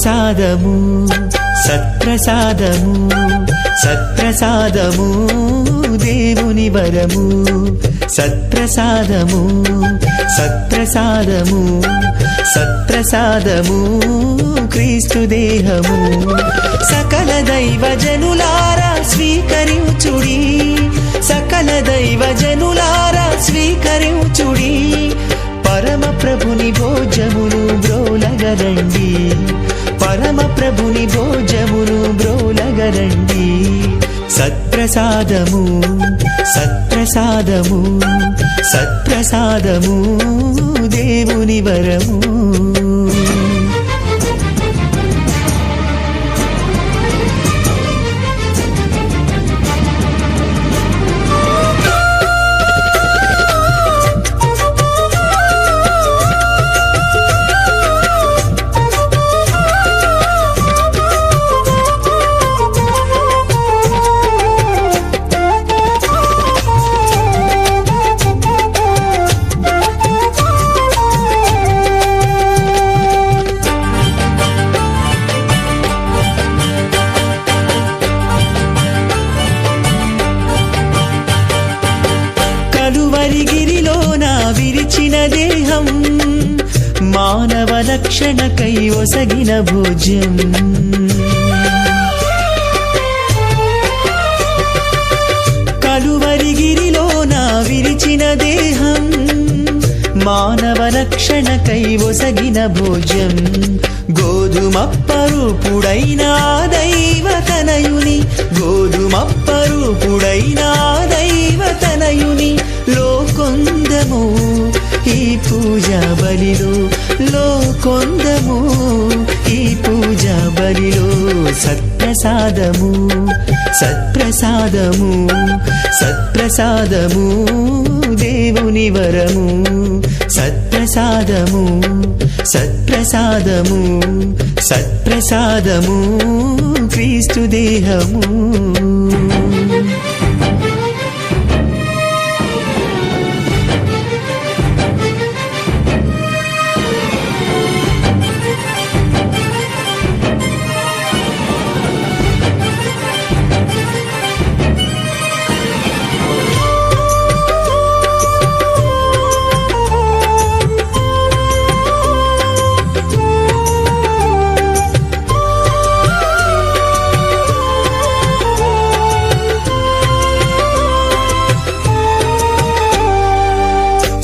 సత్ప్రసాదము సత్ప్రసాదము సత్ప్రసాదము దేవుని వరము సత్ప్రసాదము సత్ప్రసాదము సత్ప్రసాదము క్రీస్తు దేహము సకల దైవ జనులారా స్వీకరించుడి సకల దైవ జనులారా స్వీకరించుడి పరమ ప్రభుని భోజమును బ్రోలగరండి పరమ ప్రభుని భోజమును బ్రోలగరండి సత్ప్రసాదము సత్ప్రసాదము సత్ప్రసాదము దేవుని వరము కలువరిగిరిలోన విరిచిన దేహం మానవ రక్షణకై ఒసగిన భోజ్యం కలువరిగిరిలోన విరిచిన దేహం మానవ రక్షణకై ఒసగిన భోజ్యం గోధుమప్పరూపుడైన దైవతనయుని గోధుమప్పరూపుడైన దైవతనయుని లోకొందము ఈ పూజా బలిలో లోకొందము ఈ పూజా బలిలో సత్ప్రసాదము సత్ప్రసాదము సత్ప్రసాదము దేవుని వరము సత్ప్రసాదము సత్ప్రసాదము సత్ప్రసాదము క్రీస్తు దేహము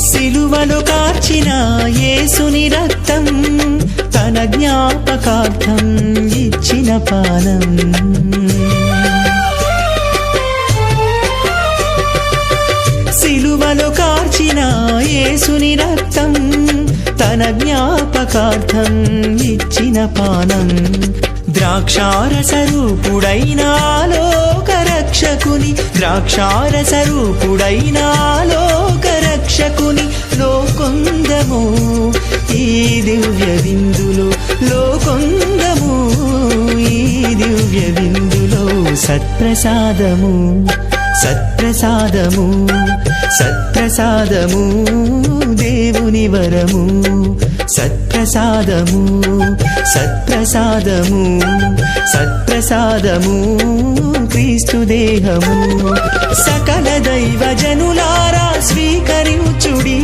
సిలువలో కార్చిన యేసుని రక్తం తన జ్ఞాపకార్థం ఇచ్చిన పానం సిలువలో కార్చిన యేసుని రక్తం తన జ్ఞాపకార్థం ఇచ్చిన పానం ద్రాక్షారసరూపుడైన లోకరక్షకుని ద్రాక్షారసరూపుడైన లోకరక్షకుని లోకొందము ఈ దివ్య విందులో లోకొందము ఈ దివ్య విందులో సత్ప్రసాదము సత్ప్రసాదము సత్ప్రసాదము దేవుని వరము సత్ప్రసాదము సత్ప్రసాదము సత్ప్రసాదము క్రీస్తు దేహము సకల దైవ జనులారా స్వీకరించుడి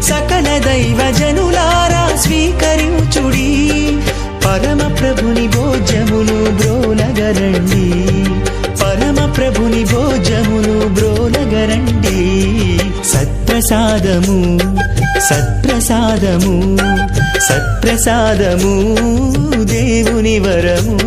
సకల దైవ జనులారా స్వీకరించుడి పరమ ప్రభుని భోజమును బ్రోలగరండి పరమ ప్రభుని భోజమును బ్రోలగరండి సత్ప్రసాదము సత్ప్రసాదము సత్ప్రసాదము దేవుని వరము